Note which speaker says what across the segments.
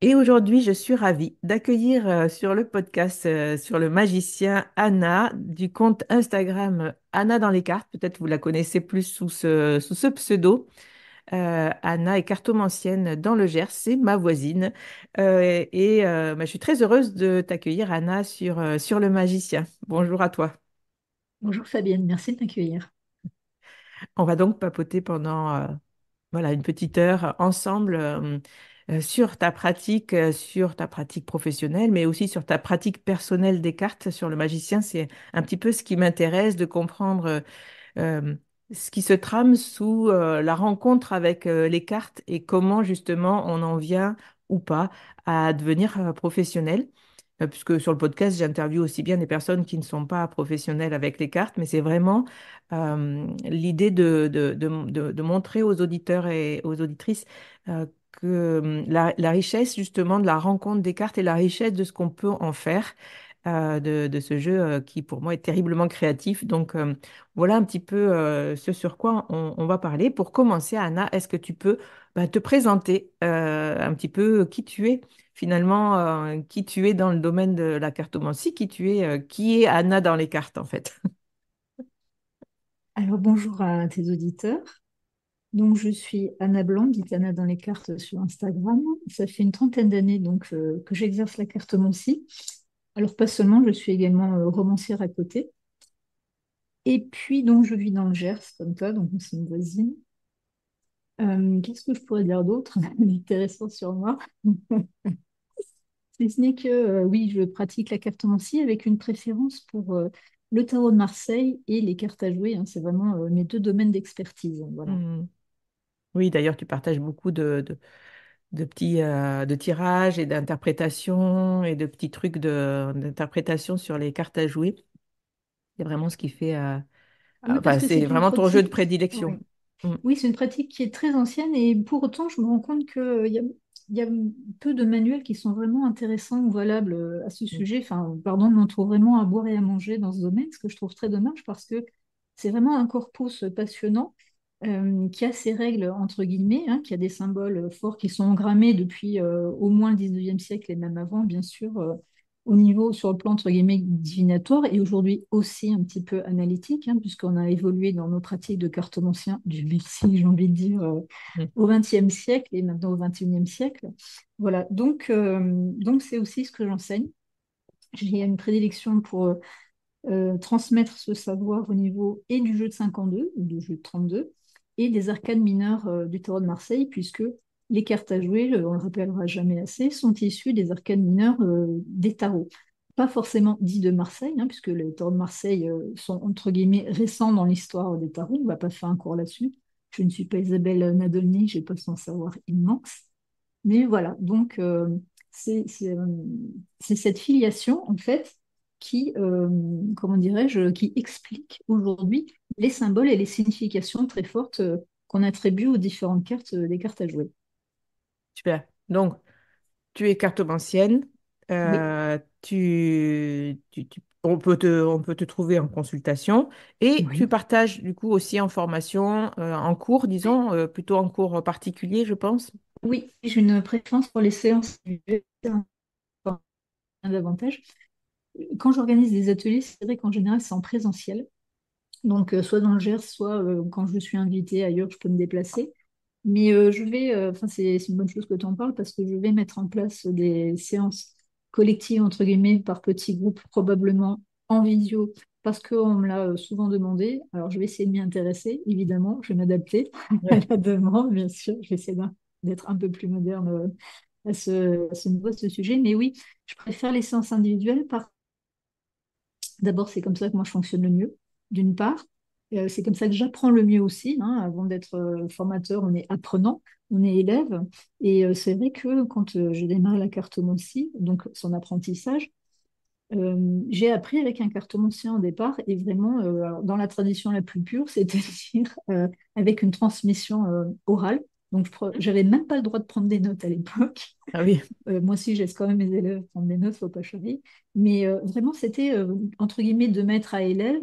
Speaker 1: Et aujourd'hui, je suis ravie d'accueillir sur le podcast sur le magicien Anna du compte Instagram Anna dans les cartes. Peut-être vous la connaissez plus sous ce pseudo. Anna est cartomancienne dans le Gers, c'est ma voisine. Je suis très heureuse de t'accueillir Anna sur le magicien. Bonjour à toi.
Speaker 2: Bonjour Fabienne, merci de m'accueillir.
Speaker 1: On va donc papoter pendant voilà, une petite heure ensemble sur ta pratique professionnelle, mais aussi sur ta pratique personnelle des cartes sur le magicien. C'est un petit peu ce qui m'intéresse de comprendre euh, ce qui se trame sous la rencontre avec les cartes et comment justement on en vient ou pas à devenir professionnel. Puisque sur le podcast, j'interviewe aussi bien des personnes qui ne sont pas professionnelles avec les cartes, mais c'est vraiment l'idée de montrer aux auditeurs et aux auditrices que la richesse justement de la rencontre des cartes et la richesse de ce qu'on peut en faire de ce jeu qui pour moi est terriblement créatif. Donc voilà un petit peu ce sur quoi on va parler. Pour commencer, Anna, est-ce que tu peux te présenter un petit peu qui tu es finalement, qui tu es dans le domaine de la cartomancie, qui est Anna dans les cartes en fait.
Speaker 2: Alors bonjour à tes auditeurs. Donc je suis Anna Blanc, dite Anna dans les cartes sur Instagram. Ça fait une trentaine d'années que j'exerce la cartomancie. Alors pas seulement, je suis également romancière à côté. Et puis donc je vis dans le Gers comme toi, donc c'est une voisine. Qu'est-ce que je pourrais dire d'autre d'intéressant sur moi? Si ce n'est que oui, je pratique la cartomancie avec une préférence pour le tarot de Marseille et les cartes à jouer, hein. C'est vraiment mes deux domaines d'expertise. Voilà.
Speaker 1: Hmm. Oui, d'ailleurs, tu partages beaucoup de petits de tirages et d'interprétations et de petits trucs d'interprétation sur les cartes à jouer. C'est vraiment ce qui fait,
Speaker 2: Oui, parce
Speaker 1: enfin,
Speaker 2: que
Speaker 1: c'est
Speaker 2: c'est une
Speaker 1: vraiment ton jeu de
Speaker 2: pratique.
Speaker 1: prédilection.
Speaker 2: Oui.
Speaker 1: Mm.
Speaker 2: Oui, c'est une pratique qui est très ancienne et pour autant, je me rends compte il y a peu de manuels qui sont vraiment intéressants ou valables à ce
Speaker 1: Mm.
Speaker 2: sujet. Enfin, pardon, mais on trouve vraiment à boire et à manger dans ce domaine, ce que je trouve très dommage parce que c'est vraiment un corpus passionnant qui a ses règles, entre guillemets, hein, qui a des symboles forts qui sont engrammés depuis au moins le 19e siècle et même avant, bien sûr, au niveau, sur le plan, entre guillemets, divinatoire et aujourd'hui aussi un petit peu analytique, hein, puisqu'on a évolué dans nos pratiques de cartomancien, du merci, j'ai envie de dire,
Speaker 1: Mm.
Speaker 2: au XXe siècle et maintenant au XXIe siècle. Voilà, donc c'est aussi ce que j'enseigne. J'ai une prédilection pour transmettre ce savoir au niveau et du jeu de 52, ou du jeu de 32, et des arcanes mineures du tarot de Marseille, puisque les cartes à jouer, on le rappellera jamais assez, sont issues des arcanes mineures des tarots. Pas forcément dits de Marseille, hein, puisque les tarots de Marseille sont entre guillemets récents dans l'histoire des tarots. On ne va pas faire un cours là-dessus. Je ne suis pas Isabelle Nadolny, j'ai pas son savoir immense. Mais voilà, donc c'est c'est, euh, c'est cette filiation, en fait, qui, comment dirais-je, qui explique aujourd'hui les symboles et les significations très fortes qu'on attribue aux différentes cartes des cartes à jouer.
Speaker 1: Super. Donc, tu es cartomancienne.
Speaker 2: Oui,
Speaker 1: On peut te trouver en consultation et tu
Speaker 2: oui,
Speaker 1: partages du coup aussi en formation, en cours, disons, plutôt en cours particulier, je pense.
Speaker 2: oui, j'ai une préférence pour les séances individuelles, encore davantage. Quand j'organise des ateliers, c'est vrai qu'en général, c'est en présentiel. Donc, soit dans le Gers, soit quand je suis invitée ailleurs, je peux me déplacer. Mais enfin, c'est une bonne chose que tu en parles parce que je vais mettre en place des séances collectives, entre guillemets, par petits groupes, probablement en visio, parce qu'on me l'a souvent demandé. Alors, je vais essayer de m'y intéresser, évidemment, je vais m'adapter à
Speaker 1: Ouais.
Speaker 2: la demande, bien sûr. Je vais essayer d'être un peu plus moderne à ce niveau, de ce sujet. Mais oui, je préfère les séances individuelles. D'abord, c'est comme ça que moi je fonctionne le mieux, d'une part. C'est comme ça que j'apprends le mieux aussi, hein. Avant d'être formateur, on est apprenant, on est élève. Et c'est vrai que quand j'ai démarré la cartomancie, donc son apprentissage, j'ai appris avec un cartomancien au départ et vraiment alors, dans la tradition la plus pure, c'est-à-dire avec une transmission orale. Donc, j'avais même pas le droit de prendre des notes à l'époque.
Speaker 1: Ah oui.
Speaker 2: Moi aussi, je laisse quand même mes élèves prendre des notes, faut pas charrier. Mais vraiment, c'était entre guillemets de maître à élève.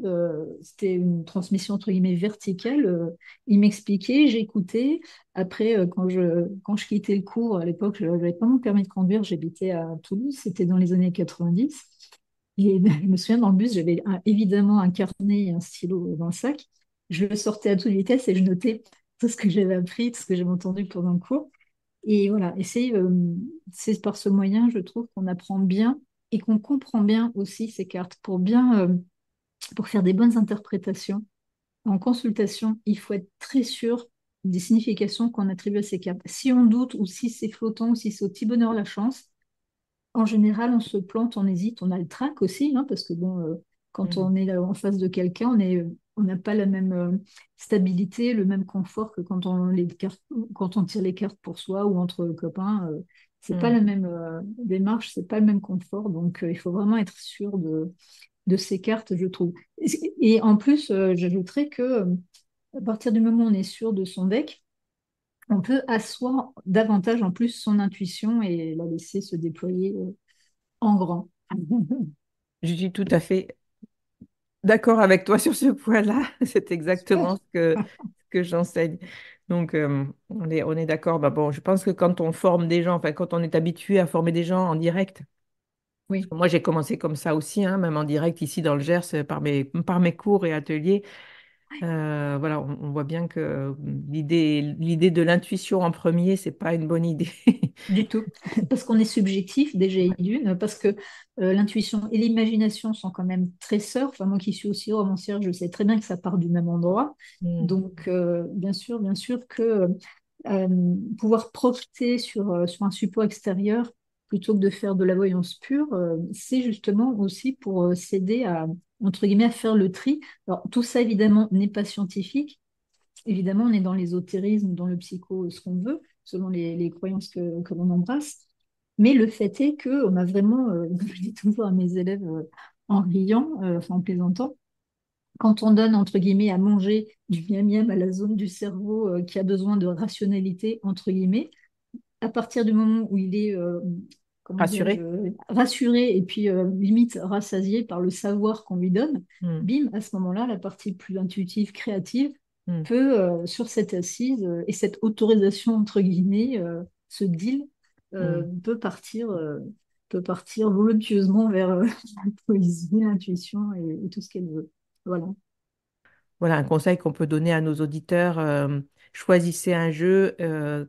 Speaker 2: C'était une transmission entre guillemets verticale. Il m'expliquait, j'écoutais. Après, quand je quittais le cours, à l'époque, je n'avais pas mon permis de conduire, j'habitais à Toulouse, c'était dans les années 90. Et je me souviens, dans le bus, j'avais évidemment un carnet et un stylo dans le sac. Je le sortais à toute vitesse et je notais tout ce que j'avais appris, tout ce que j'avais entendu pendant le cours. Et voilà, et c'est par ce moyen, je trouve, qu'on apprend bien et qu'on comprend bien aussi ces cartes. Pour faire des bonnes interprétations, en consultation, il faut être très sûr des significations qu'on attribue à ces cartes. Si on doute ou si c'est flottant ou si c'est au petit bonheur la chance, en général, on se plante, on hésite, on a le trac aussi, hein, parce que bon, quand
Speaker 1: Mm.
Speaker 2: on est là en face de quelqu'un, on n'a pas la même stabilité, le même confort que quand on tire les cartes pour soi ou entre copains. C'est pas
Speaker 1: Mm.
Speaker 2: la même démarche, c'est pas le même confort. Donc, il faut vraiment être sûr de ces cartes, je trouve. Et en plus, j'ajouterais que à partir du moment où on est sûr de son deck, on peut asseoir davantage en plus son intuition et la laisser se déployer en grand.
Speaker 1: Je suis tout à fait d'accord avec toi sur ce point-là. C'est
Speaker 2: Super.
Speaker 1: exactement ce que j'enseigne. Donc, on est d'accord. Bah, bon, je pense que quand on forme des gens, enfin, quand on est habitué à former des gens en direct, parce
Speaker 2: Oui,
Speaker 1: que moi, j'ai commencé comme ça aussi, hein, même en direct ici dans le Gers, par mes cours et ateliers. Voilà, on voit bien que l'idée de l'intuition en premier, c'est pas une bonne idée.
Speaker 2: du tout. Parce qu'on est subjectif déjà et d'une, parce que l'intuition et l'imagination sont quand même très sœurs. Enfin, moi qui suis aussi romancière, je sais très bien que ça part du même endroit.
Speaker 1: Mm,
Speaker 2: Donc, bien sûr que pouvoir projeter sur un support extérieur plutôt que de faire de la voyance pure, c'est justement aussi pour s'aider entre guillemets, à faire le tri. Alors, tout ça, évidemment, n'est pas scientifique. Évidemment, on est dans l'ésotérisme, dans le psycho, ce qu'on veut, selon les croyances que l'on embrasse. Mais le fait est qu'on a vraiment, comme je dis toujours à mes élèves en riant, enfin en plaisantant, quand on donne, entre guillemets, à manger du miam-miam à la zone du cerveau qui a besoin de rationalité, entre guillemets, à partir du moment où il est, comment dirais-je,
Speaker 1: rassuré?
Speaker 2: rassuré et puis limite rassasié par le savoir qu'on lui donne,
Speaker 1: Mm,
Speaker 2: bim, à ce moment-là, la partie plus intuitive, créative,
Speaker 1: mm,
Speaker 2: peut, sur cette assise et cette autorisation, entre guillemets, ce deal,
Speaker 1: mm.
Speaker 2: peut partir voluptueusement vers la poésie, l'intuition et tout ce qu'elle veut. Voilà.
Speaker 1: Voilà un conseil qu'on peut donner à nos auditeurs. Choisissez un jeu,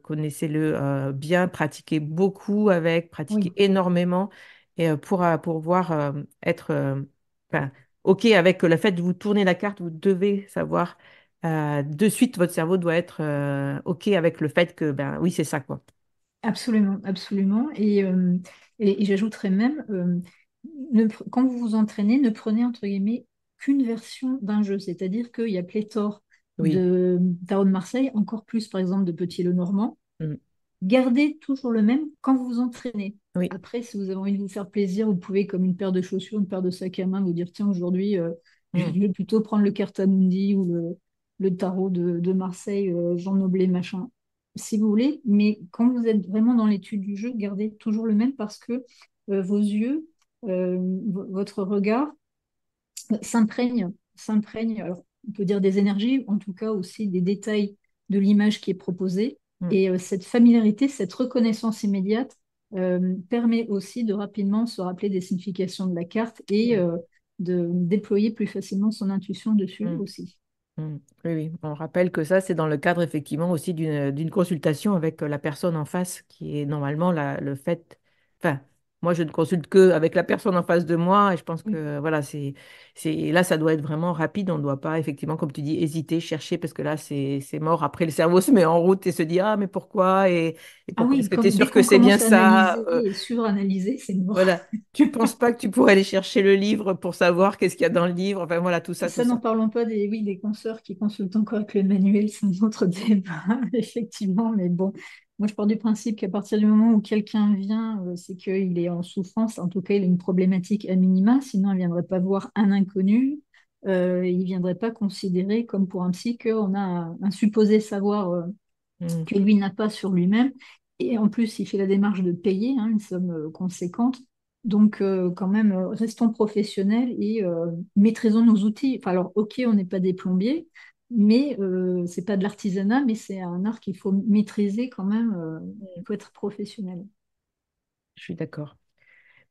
Speaker 1: connaissez-le bien, pratiquez beaucoup avec, pratiquez
Speaker 2: Oui.
Speaker 1: énormément et pour pouvoir être enfin, OK avec le fait de vous tourner la carte, vous devez savoir de suite, votre cerveau doit être OK avec le fait que, ben oui, c'est ça, quoi.
Speaker 2: Absolument, absolument. Et j'ajouterais même, quand vous vous entraînez, ne prenez entre guillemets qu'une version d'un jeu. C'est-à-dire qu'il y a pléthore
Speaker 1: Oui.
Speaker 2: de Tarot de Marseille, encore plus par exemple de Petit Lenormand.
Speaker 1: Mm.
Speaker 2: Gardez toujours le même quand vous vous entraînez.
Speaker 1: Oui.
Speaker 2: Après, si vous avez envie de vous faire plaisir, vous pouvez, comme une paire de chaussures, une paire de sacs à main, vous dire, tiens, aujourd'hui, je
Speaker 1: Mm.
Speaker 2: vais plutôt prendre le Cartamundi ou le tarot de Marseille, Jean Noblet, machin, si vous voulez. Mais quand vous êtes vraiment dans l'étude du jeu, gardez toujours le même parce que vos yeux, votre regard s'imprègne, alors on peut dire des énergies, en tout cas aussi des détails de l'image qui est proposée.
Speaker 1: Mm.
Speaker 2: Et cette familiarité, cette reconnaissance immédiate permet aussi de rapidement se rappeler des significations de la carte et
Speaker 1: Mm.
Speaker 2: de déployer plus facilement son intuition dessus
Speaker 1: Mm.
Speaker 2: aussi.
Speaker 1: Mm. Oui, oui. On rappelle que ça, c'est dans le cadre effectivement aussi d'une consultation avec la personne en face, qui est normalement le fait. Enfin, moi, je ne consulte que avec la personne en face de moi, et je pense
Speaker 2: Oui.
Speaker 1: que voilà, là, ça doit être vraiment rapide. On ne doit pas, effectivement, comme tu dis, hésiter, chercher, parce que là, c'est mort. Après, le cerveau se met en route et se dit, ah, mais pourquoi? Et
Speaker 2: Ah
Speaker 1: pourquoi? Est-ce
Speaker 2: oui,
Speaker 1: que tu es
Speaker 2: dès
Speaker 1: sûr que
Speaker 2: qu'on
Speaker 1: c'est bien
Speaker 2: commence à
Speaker 1: ça?
Speaker 2: analyser et suranalyser, c'est mort.
Speaker 1: Voilà. Tu penses pas que tu pourrais aller chercher le livre pour savoir qu'est-ce qu'il y a dans le livre? Enfin, voilà, tout ça, tout
Speaker 2: Ça, n'en
Speaker 1: ça.
Speaker 2: parlons pas oui, des consoeurs qui consultent encore avec le manuel, c'est un autre débat, effectivement. Mais bon, moi, je pars du principe qu'à partir du moment où quelqu'un vient, c'est qu'il est en souffrance. En tout cas, il a une problématique à minima. Sinon, il ne viendrait pas voir un inconnu. Il ne viendrait pas considérer, comme pour un psy, qu'on a un supposé savoir
Speaker 1: Mm.
Speaker 2: que lui n'a pas sur lui-même. Et en plus, il fait la démarche de payer une somme conséquente. Donc, quand même, restons professionnels et maîtrisons nos outils. Enfin, alors, ok, on n'est pas des plombiers, mais c'est pas de l'artisanat, mais c'est un art qu'il faut maîtriser quand même. Il faut être professionnel.
Speaker 1: Je suis d'accord.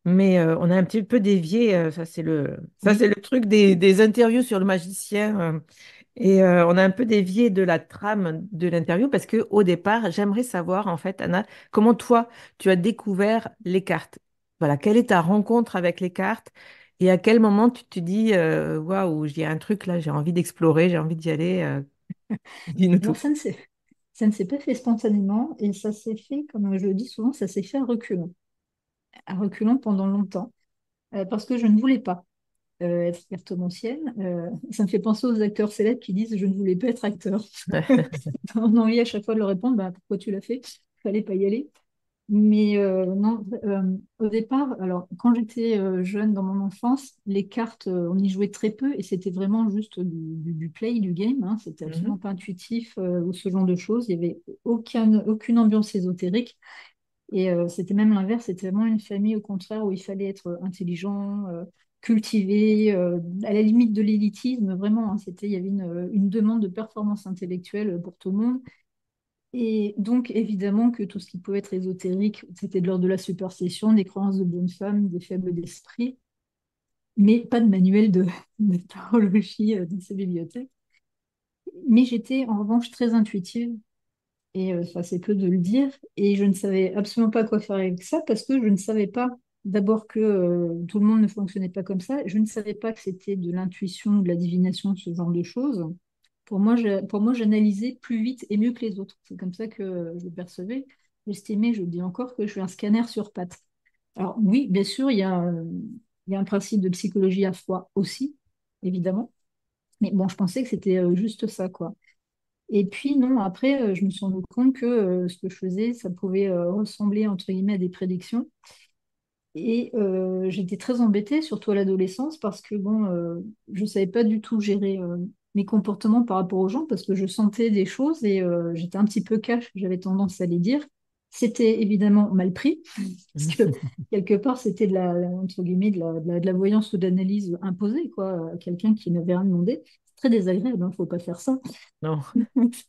Speaker 1: Mais on a un petit peu dévié, ça c'est
Speaker 2: Oui.
Speaker 1: le truc des interviews sur le magicien. Et on a un peu dévié de la trame de l'interview parce que au départ, j'aimerais savoir en fait, Anna, comment toi tu as découvert les cartes. Voilà, quelle est ta rencontre avec les cartes et à quel moment tu te dis waouh, j'ai un truc là, j'ai envie d'explorer, j'ai envie d'y aller. Dis-nous
Speaker 2: Alors,
Speaker 1: tout.
Speaker 2: ça ne s'est pas fait spontanément et ça s'est fait, comme je le dis souvent, ça s'est fait à reculons pendant longtemps, parce que je ne voulais pas être cartomancienne. Ça me fait penser aux acteurs célèbres qui disent je ne voulais pas être acteur. On a envie à chaque fois de leur répondre bah, pourquoi tu l'as fait? Il fallait pas y aller. Mais non, au départ, alors quand j'étais jeune dans mon enfance, les cartes, on y jouait très peu et c'était vraiment juste du play, du game. C'était absolument
Speaker 1: Mhm,
Speaker 2: pas intuitif ou ce genre de choses. Il n'y avait aucune ambiance ésotérique. Et c'était même l'inverse, c'était vraiment une famille au contraire où il fallait être intelligent, cultivé, à la limite de l'élitisme, vraiment. Il y avait une demande de performance intellectuelle pour tout le monde. Et donc, évidemment, que tout ce qui pouvait être ésotérique, c'était de l'ordre de la superstition, des croyances de bonne femme, des faibles d'esprit, mais pas de manuel de tarologie dans ces bibliothèques. Mais j'étais en revanche très intuitive, et ça c'est peu de le dire, et je ne savais absolument pas quoi faire avec ça parce que je ne savais pas d'abord que tout le monde ne fonctionnait pas comme ça, je ne savais pas que c'était de l'intuition, de la divination, ce genre de choses. Pour moi, j'analysais plus vite et mieux que les autres. C'est comme ça que je le percevais. J'estimais, je le dis encore, que je suis un scanner sur pattes. Alors oui, bien sûr, il y a un principe de psychologie à froid aussi, évidemment. Mais bon, je pensais que c'était juste ça, quoi. Et puis non, après, je me suis rendu compte que ce que je faisais, ça pouvait ressembler, entre guillemets, à des prédictions. Et j'étais très embêtée, surtout à l'adolescence, parce que bon, je ne savais pas du tout gérer mes comportements par rapport aux gens, parce que je sentais des choses et j'étais un petit peu cash, j'avais tendance à les dire. C'était évidemment mal pris, parce que
Speaker 1: mhm.
Speaker 2: quelque part, c'était entre guillemets, de la voyance ou d'analyse imposée, quoi, à quelqu'un qui n'avait rien demandé. C'est très désagréable, il ne faut pas faire ça.
Speaker 1: Non,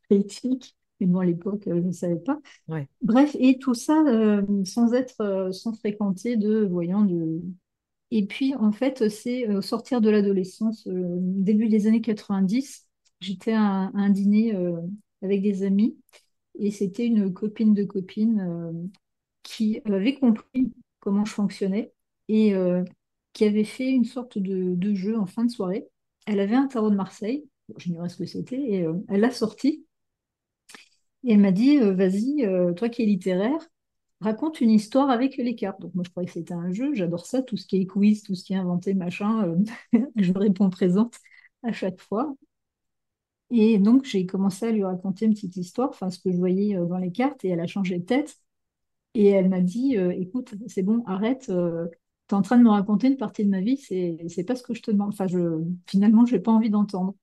Speaker 2: C'est éthique. Mais bon, à l'époque, je ne savais pas.
Speaker 1: ouais.
Speaker 2: Bref, et tout ça sans fréquenter de voyants. Et puis, en fait, c'est au sortir de l'adolescence, début des années 90, j'étais à un dîner avec des amis et c'était une copine de copine qui avait compris comment je fonctionnais et qui avait fait une sorte de jeu en fin de soirée. Elle avait un tarot de Marseille, j'ignorais ce que c'était, et elle l'a sorti. Et elle m'a dit, vas-y, toi qui es littéraire, raconte une histoire avec les cartes. Donc moi, je croyais que c'était un jeu. J'adore ça, tout ce qui est quiz, tout ce qui est inventé, machin. Je réponds présente à chaque fois. Et donc, j'ai commencé à lui raconter une petite histoire, enfin, ce que je voyais dans les cartes, et elle a changé de tête. Et elle m'a dit, écoute, c'est bon, arrête. Tu es en train de me raconter une partie de ma vie, c'est pas ce que je te demande. Enfin, finalement, je n'ai pas envie d'entendre.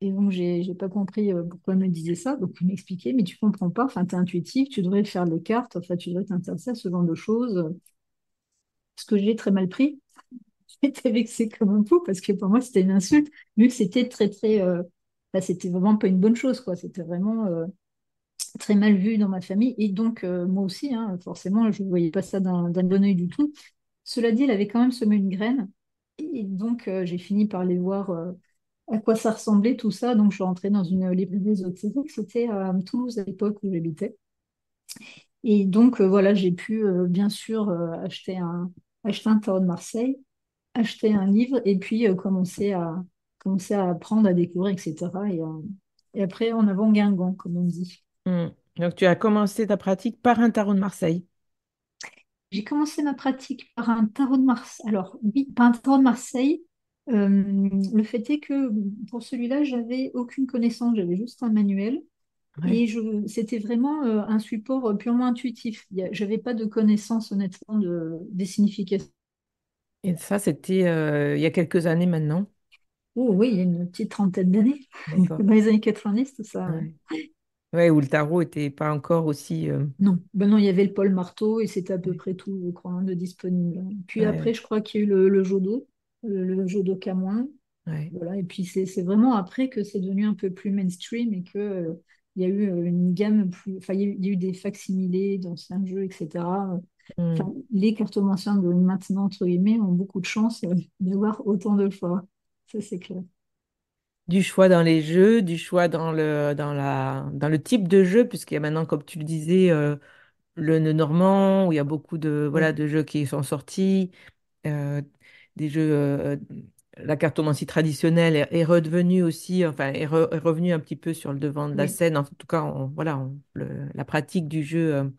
Speaker 2: Et donc, j'ai pas compris pourquoi elle me disait ça. Donc, elle m'expliquait, mais tu comprends pas, enfin, t'es intuitif, tu devrais faire les cartes, enfin, tu devrais t'intéresser à ce genre de choses. Ce que j'ai très mal pris, j'étais vexée comme un fou parce que pour moi, c'était une insulte, vu que c'était enfin, c'était vraiment pas une bonne chose, quoi. C'était vraiment très mal vu dans ma famille. Et donc, moi aussi, forcément, je ne voyais pas ça d'un bon œil du tout. Cela dit, elle avait quand même semé une graine. Et donc, j'ai fini par les voir à quoi ça ressemblait tout ça. Donc, je suis rentrée dans une librairie ésotérique. C'était à Toulouse à l'époque où j'habitais. Et donc, voilà, j'ai pu bien sûr acheter un tarot de Marseille, acheter un livre et puis commencer à apprendre, à découvrir, etc. Et après, en avant Guingamp, comme on dit.
Speaker 1: Mm. Donc, tu as commencé ta pratique par un tarot de Marseille.
Speaker 2: J'ai commencé ma pratique par un tarot de Marseille. Alors, oui, par un tarot de Marseille. Le fait est que pour celui-là, j'avais aucune connaissance, j'avais juste un manuel.
Speaker 1: Ouais.
Speaker 2: C'était vraiment un support purement intuitif. J'avais pas de connaissance honnêtement des significations.
Speaker 1: Et ça, c'était il y a quelques années maintenant.
Speaker 2: Oh oui, il y a une petite trentaine d'années,
Speaker 1: D'accord.
Speaker 2: dans les années 90, tout ça.
Speaker 1: Ouais. Ouais, où le tarot était pas encore aussi.
Speaker 2: Non, ben non, il y avait le Paul Marteau et c'était à peu
Speaker 1: Ouais,
Speaker 2: près tout, je crois, hein, de disponible. Puis
Speaker 1: ouais,
Speaker 2: après, je crois qu'il y a eu le Jodo, le Jodo Camoin.
Speaker 1: ouais.
Speaker 2: Voilà, et puis c'est vraiment après que c'est devenu un peu plus mainstream et que, il y a eu une gamme plus. Enfin, il y a eu des facsimilés d'anciens jeux, etc.
Speaker 1: Hmm.
Speaker 2: Enfin, les cartomanciens de maintenant, entre guillemets, ont beaucoup de chance d'avoir autant de choix. Ça, c'est clair.
Speaker 1: Du choix dans les jeux, du choix dans le type de jeu, puisqu'il y a maintenant, comme tu le disais, le Normand, où il y a beaucoup de,
Speaker 2: Oui,
Speaker 1: voilà, de jeux qui sont sortis, euh, des jeux, la cartomancie traditionnelle est redevenue aussi, enfin, est revenue un petit peu sur le devant de la
Speaker 2: oui.
Speaker 1: scène. En tout cas, voilà, la pratique du jeu,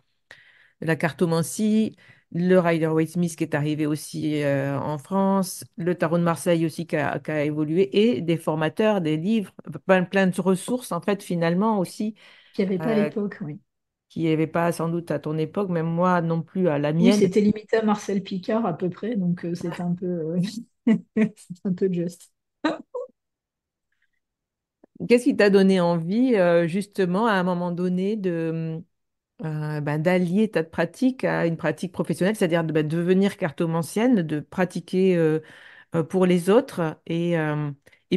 Speaker 1: de la cartomancie, le Rider-Waite-Smith qui est arrivé aussi en France, le tarot de Marseille aussi qui a évolué, et des formateurs, des livres, plein de ressources, en fait, finalement aussi,
Speaker 2: Qu'il n'y avait pas à
Speaker 1: euh,
Speaker 2: l'époque, oui.
Speaker 1: qui n'y avait pas sans doute à ton époque, même moi non plus à la
Speaker 2: Oui,
Speaker 1: mienne.
Speaker 2: c'était limité à Marcel Picard à peu près, donc c'est un peu, c'est un peu juste.
Speaker 1: Qu'est-ce qui t'a donné envie, justement, à un moment donné, d'allier ta pratique à une pratique professionnelle, c'est-à-dire de devenir cartomancienne, de pratiquer pour les autres et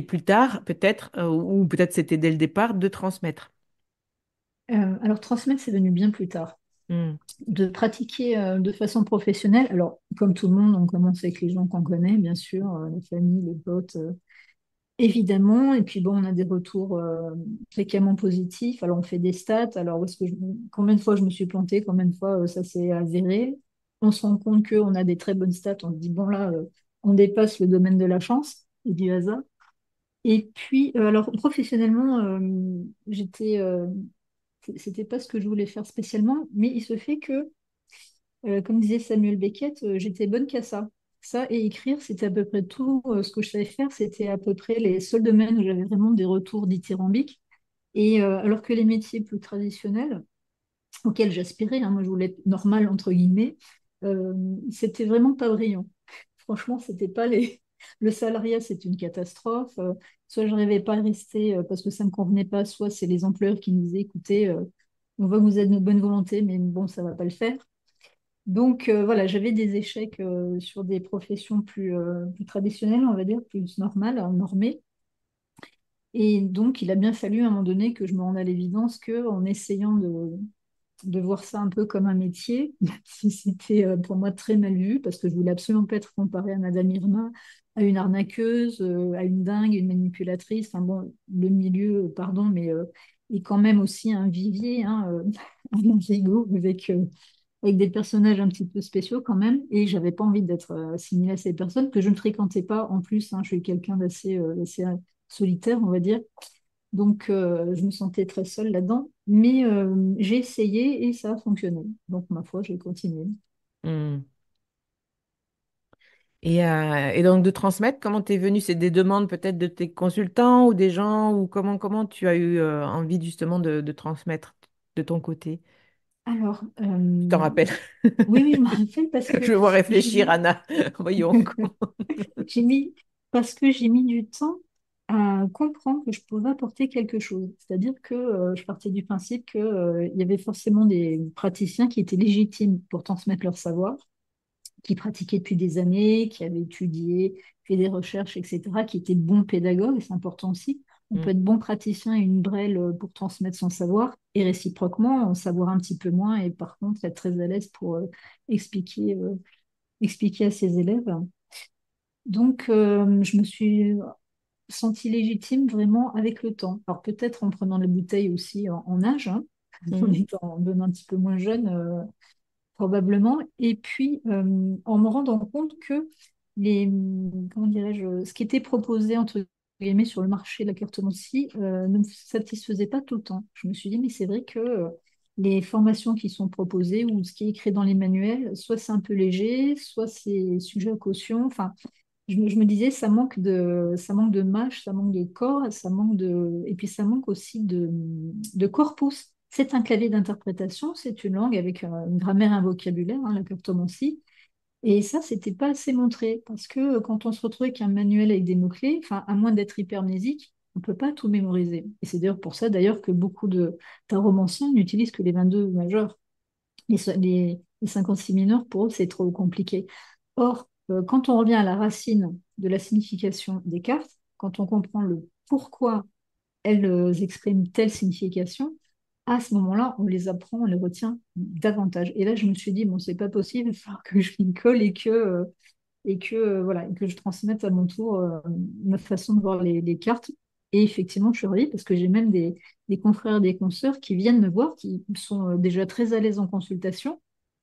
Speaker 1: plus tard, peut-être, ou peut-être c'était dès le départ, de transmettre.
Speaker 2: Alors transmettre, c'est venu bien plus tard.
Speaker 1: Hmm.
Speaker 2: De pratiquer de façon professionnelle. Alors, comme tout le monde, on commence avec les gens qu'on connaît, bien sûr, les familles, les potes, évidemment. Et puis bon, on a des retours fréquemment positifs. Alors, on fait des stats. Alors, combien de fois je me suis plantée, combien de fois ça s'est avéré. On se rend compte qu'on a des très bonnes stats. On se dit, bon, là, on dépasse le domaine de la chance et du hasard. Et puis, alors, professionnellement, c'était pas ce que je voulais faire spécialement, mais il se fait que comme disait Samuel Beckett, j'étais bonne qu'à ça. Ça et écrire, c'était à peu près tout ce que je savais faire. C'était à peu près les seuls domaines où j'avais vraiment des retours dithyrambiques. Et alors que les métiers plus traditionnels, auxquels j'aspirais, hein, moi je voulais être normale entre guillemets, euh, c'était vraiment pas brillant. Franchement, c'était pas les. Le salariat, c'est une catastrophe. Soit je n'arrivais pas à rester parce que ça ne me convenait pas, soit c'est les employeurs qui me disaient, écoutez, on voit que vous êtes de bonne volonté, mais bon, ça va pas le faire. Donc voilà, j'avais des échecs sur des professions plus traditionnelles, on va dire, plus normales, normées. Et donc il a bien fallu à un moment donné que je me rende à l'évidence qu'en essayant de voir ça un peu comme un métier, même si c'était pour moi très mal vu, parce que je voulais absolument pas être comparée à Madame Irma, à une arnaqueuse, à une dingue, une manipulatrice. Enfin bon, le milieu, pardon, mais est quand même aussi un vivier, hein, un frigo avec des personnages un petit peu spéciaux quand même, et j'avais pas envie d'être assimilée à ces personnes que je ne fréquentais pas en plus, hein, je suis quelqu'un d'assez solitaire, on va dire, donc je me sentais très seule là-dedans, mais j'ai essayé et ça a fonctionné, donc ma foi, j'ai continué.
Speaker 1: Hmm. Et donc de transmettre, comment t'es venu? C'est des demandes peut-être de tes consultants ou des gens, ou comment tu as eu envie justement de transmettre de ton côté?
Speaker 2: Alors,
Speaker 1: Tu t'en rappelles?
Speaker 2: oui, oui, je me rappelle parce que
Speaker 1: Je vois
Speaker 2: j'ai
Speaker 1: réfléchir,
Speaker 2: mis,
Speaker 1: Anna. Voyons.
Speaker 2: j'ai mis, parce que j'ai mis du temps à comprendre que je pouvais apporter quelque chose. C'est-à-dire que je partais du principe qu'il y avait forcément des praticiens qui étaient légitimes pour transmettre leur savoir, qui pratiquaient depuis des années, qui avaient étudié, fait des recherches, etc., qui étaient bons pédagogues, et c'est important aussi. On
Speaker 1: Hmm.
Speaker 2: peut être bon praticien et une brêle pour transmettre son savoir, et réciproquement, en savoir un petit peu moins, et par contre être très à l'aise pour expliquer à ses élèves. Donc, je me suis sentie légitime vraiment avec le temps. Alors peut-être en prenant la bouteille aussi en âge, hein,
Speaker 1: Hmm.
Speaker 2: en devenant un petit peu moins jeune, probablement. Et puis, en me rendant compte que comment dirais-je, ce qui était proposé, entre guillemets, sur le marché de la cartomancie ne me satisfaisait pas tout le temps. Je me suis dit, mais c'est vrai que les formations qui sont proposées ou ce qui est écrit dans les manuels, soit c'est un peu léger, soit c'est sujet à caution. Enfin, je me disais, ça manque de mâche, ça manque de corps, et puis ça manque aussi de corpus. C'est un clavier d'interprétation, c'est une langue avec une grammaire et un vocabulaire, hein, la cartomancie. Et ça, c'était pas assez montré, parce que quand on se retrouve avec un manuel avec des mots-clés, enfin, à moins d'être hypermnésique, On ne peut pas tout mémoriser. Et c'est d'ailleurs pour ça d'ailleurs que beaucoup de taromanciens n'utilisent que les 22 majeurs. Les 56 mineurs, pour eux, c'est trop compliqué. Or, quand on revient à la racine de la signification des cartes, quand on comprend le pourquoi elles expriment telle signification, à ce moment-là, on les apprend, on les retient davantage. Et là, je me suis dit, bon, c'est pas possible, il va falloir que je m'y colle voilà, et que je transmette à mon tour ma façon de voir les cartes. Et effectivement, je suis ravie parce que j'ai même des confrères, des consoeurs qui viennent me voir, qui sont déjà très à l'aise en consultation,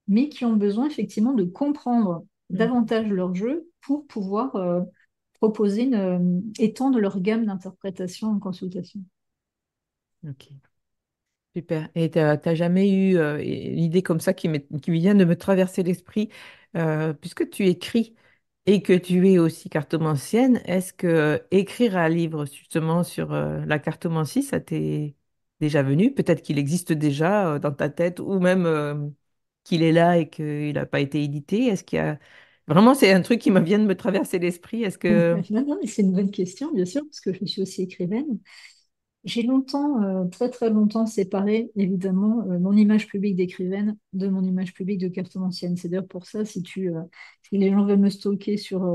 Speaker 2: mais qui ont besoin effectivement de comprendre
Speaker 1: Mhm.
Speaker 2: davantage leur jeu pour pouvoir proposer étendre leur gamme d'interprétation en consultation.
Speaker 1: Ok, super. Et t'as jamais eu l'idée comme ça qui vient de me traverser l'esprit, puisque tu écris et que tu es aussi cartomancienne, est-ce que écrire un livre justement sur la cartomancie, ça t'est déjà venu? Peut-être qu'il existe déjà dans ta tête ou même qu'il est là et qu'il n'a pas été édité. Est-ce qu'il y a... Vraiment, c'est un truc qui me vient de me traverser l'esprit. Est-ce que...
Speaker 2: Non, non, mais c'est une bonne question, bien sûr, parce que je suis aussi écrivaine. J'ai longtemps, très très longtemps séparé, évidemment, mon image publique d'écrivaine de mon image publique de cartomancienne. C'est d'ailleurs pour ça, si les gens veulent me stalker sur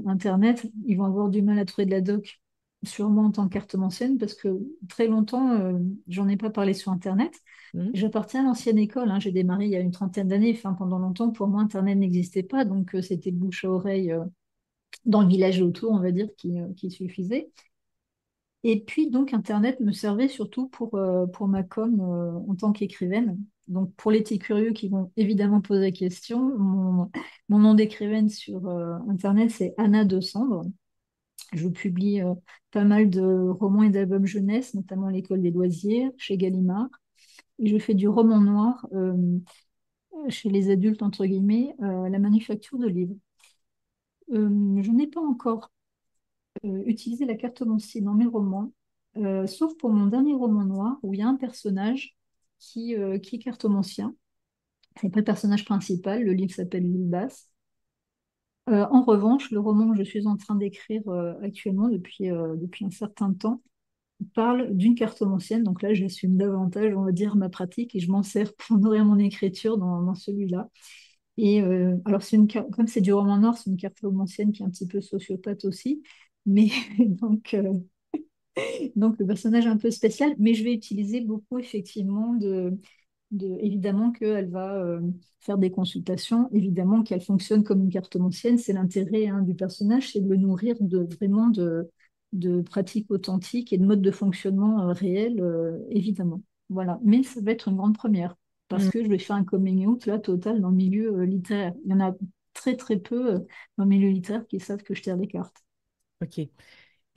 Speaker 2: Internet, ils vont avoir du mal à trouver de la doc sur moi en tant que cartomancienne, parce que très longtemps, j'en ai pas parlé sur Internet.
Speaker 1: Hmm.
Speaker 2: J'appartiens à l'ancienne école, hein. J'ai démarré il y a une trentaine d'années. Enfin, pendant longtemps, pour moi, Internet n'existait pas, donc c'était bouche à oreille dans le village et autour, on va dire, qui suffisait. Et puis, donc, Internet me servait surtout pour ma com en tant qu'écrivaine. Donc, pour les petits curieux qui vont évidemment poser la question, mon nom d'écrivaine sur Internet, c'est Anna de Sambre. Je publie pas mal de romans et d'albums jeunesse, notamment à l'École des loisirs, chez Gallimard. Et je fais du roman noir chez les adultes, entre guillemets, la manufacture de livres. Je n'ai pas encore utiliser la cartomancie dans mes romans, sauf pour mon dernier roman noir où il y a un personnage qui est cartomancien. C'est pas le personnage principal, le livre s'appelle L'île basse. En revanche, le roman que je suis en train d'écrire actuellement depuis un certain temps parle d'une cartomancienne. Donc là, j'assume davantage, on va dire, ma pratique et je m'en sers pour nourrir mon écriture dans celui-là. Et alors, comme c'est du roman noir, c'est une cartomancienne qui est un petit peu sociopathe aussi. Mais donc, Donc, le personnage est un peu spécial, mais je vais utiliser beaucoup, effectivement, évidemment qu'elle va faire des consultations, évidemment qu'elle fonctionne comme une cartomancienne. C'est l'intérêt hein, du personnage, c'est de le nourrir vraiment de pratiques authentiques et de modes de fonctionnement réels, évidemment. Voilà. Mais ça va être une grande première, parce
Speaker 1: Hmm.
Speaker 2: que je vais faire un coming out, là, total, dans le milieu littéraire. Il y en a très, très peu dans le milieu littéraire qui savent que je tire les cartes.
Speaker 1: Ok.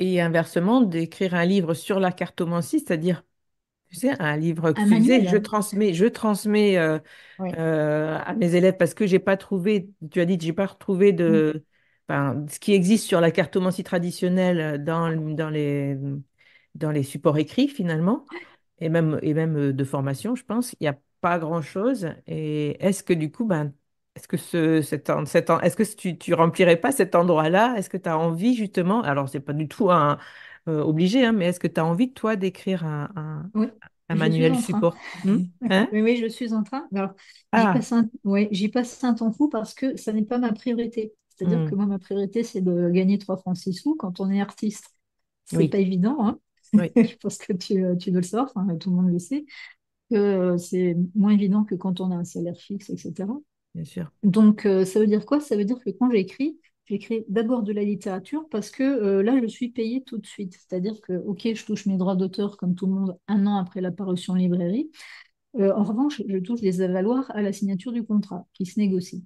Speaker 1: Et inversement, d'écrire un livre sur la cartomancie, c'est-à-dire, tu sais, un livre que
Speaker 2: Un
Speaker 1: tu disais,
Speaker 2: manuel, hein.
Speaker 1: je transmets
Speaker 2: Oui.
Speaker 1: à mes élèves parce que j'ai pas trouvé, tu as dit, j'ai pas retrouvé
Speaker 2: Mm.
Speaker 1: enfin, ce qui existe sur la cartomancie traditionnelle dans les supports écrits finalement, et même de formation, je pense, il n'y a pas grand-chose. Et est-ce que du coup, ben, est-ce que est-ce que tu remplirais pas cet endroit-là? Est-ce que tu as envie justement, alors c'est pas du tout obligé, hein, mais est-ce que tu as envie, toi, d'écrire
Speaker 2: Oui,
Speaker 1: un
Speaker 2: je suis
Speaker 1: manuel
Speaker 2: en train.
Speaker 1: support? Hein?
Speaker 2: Oui, oui, je suis en train. Alors,
Speaker 1: Ah,
Speaker 2: j'y passe un temps fou parce que ça n'est pas ma priorité. C'est-à-dire que
Speaker 1: hmm,
Speaker 2: moi, ma priorité, c'est de gagner 3 francs 6 sous. Quand on est artiste, c'est
Speaker 1: oui,
Speaker 2: pas évident, hein.
Speaker 1: oui,
Speaker 2: Je pense que tu dois le savoir, enfin, tout le monde le sait, que c'est moins évident que quand on a un salaire fixe, etc.
Speaker 1: bien sûr.
Speaker 2: Donc, ça veut dire quoi? Ça veut dire que quand j'écris d'abord de la littérature parce que là, je suis payée tout de suite. C'est-à-dire que, OK, je touche mes droits d'auteur comme tout le monde un an après la parution en librairie. En revanche, je touche des avaloirs à la signature du contrat qui se négocie.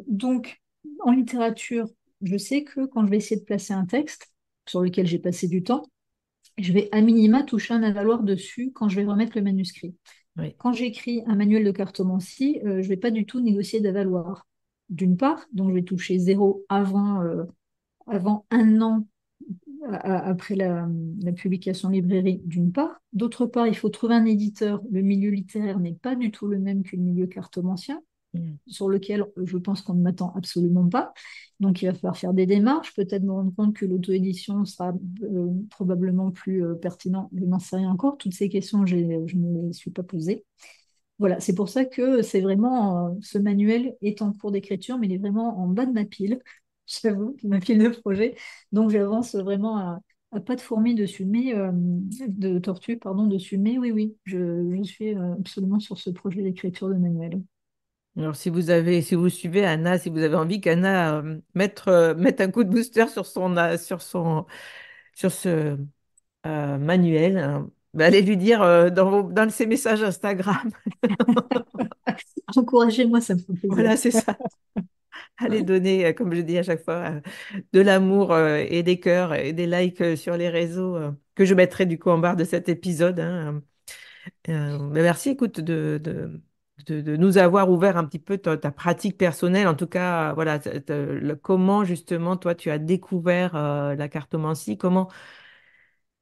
Speaker 2: Donc, en littérature, je sais que quand je vais essayer de placer un texte sur lequel j'ai passé du temps, je vais à minima toucher un avaloir dessus quand je vais remettre le manuscrit.
Speaker 1: Oui.
Speaker 2: Quand j'écris un manuel de cartomancie, je ne vais pas du tout négocier d'avaloir. D'une part, donc je vais toucher zéro avant un an après la publication en librairie, d'une part. D'autre part, il faut trouver un éditeur. Le milieu littéraire n'est pas du tout le même que le milieu cartomancien.
Speaker 1: Mm.
Speaker 2: sur lequel je pense qu'on ne m'attend absolument pas. Donc il va falloir faire des démarches, peut-être me rendre compte que l'auto-édition sera probablement plus pertinent. Je n'en sais rien encore. Toutes ces questions, je ne les suis pas posées. Voilà, c'est pour ça que c'est vraiment, ce manuel est en cours d'écriture, mais il est vraiment en bas de ma pile, j'avoue, ma pile de projet. Donc j'avance vraiment à pas de fourmi dessus, mais de tortue, pardon, dessus. Mais oui, oui, je suis absolument sur ce projet d'écriture de manuel.
Speaker 1: Alors, si vous suivez Anna, si vous avez envie qu'Anna mette un coup de booster sur ce manuel, hein, bah, allez lui dire dans ses messages Instagram.
Speaker 2: Encouragez-moi, ça me fait plaisir.
Speaker 1: Voilà, c'est ça. Allez donner, comme je dis à chaque fois, de l'amour et des cœurs et des likes sur les réseaux que je mettrai du coup en barre de cet épisode, hein. Mais merci, écoute, de nous avoir ouvert un petit peu ta pratique personnelle. En tout cas, voilà, comment justement toi tu as découvert la cartomancie, comment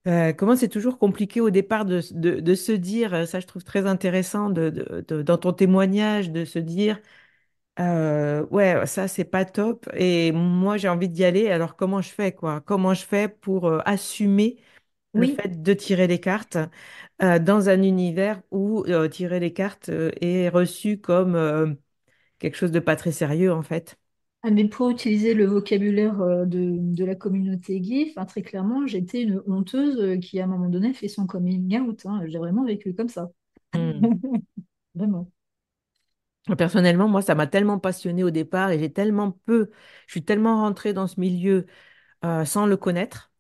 Speaker 1: c'est toujours compliqué au départ de se dire, ça je trouve très intéressant dans ton témoignage, de se dire, ouais, ça c'est pas top et moi j'ai envie d'y aller, alors comment je fais quoi? Comment je fais pour assumer le
Speaker 2: Oui,
Speaker 1: fait de tirer les cartes dans un univers où tirer les cartes est reçu comme quelque chose de pas très sérieux en fait.
Speaker 2: ah, mais pour utiliser le vocabulaire de la communauté gay, enfin, très clairement, j'étais une honteuse qui, à un moment donné, fait son coming out, hein. J'ai vraiment vécu comme ça.
Speaker 1: Hmm.
Speaker 2: Vraiment.
Speaker 1: Personnellement, moi, ça m'a tellement passionnée au départ et je suis tellement rentrée dans ce milieu sans le connaître,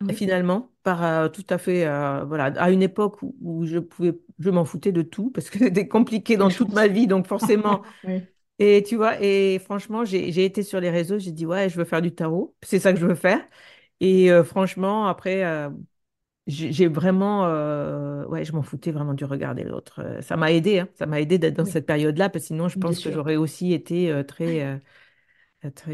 Speaker 2: Oui,
Speaker 1: finalement, par tout à fait, voilà, à une époque où je m'en foutais de tout parce que c'était compliqué
Speaker 2: quelle
Speaker 1: dans toute ma
Speaker 2: chance.
Speaker 1: vie, donc forcément.
Speaker 2: Oui,
Speaker 1: Et tu vois, et franchement, j'ai été sur les réseaux, j'ai dit, ouais, je veux faire du tarot, c'est ça que je veux faire. Et franchement, après, j'ai vraiment, ouais, je m'en foutais vraiment du regard des autres. Ça m'a aidé, hein, ça m'a aidé d'être dans
Speaker 2: oui,
Speaker 1: cette période-là, parce que sinon, je
Speaker 2: bien
Speaker 1: pense que
Speaker 2: sûr.
Speaker 1: j'aurais aussi été
Speaker 2: Oui,
Speaker 1: très,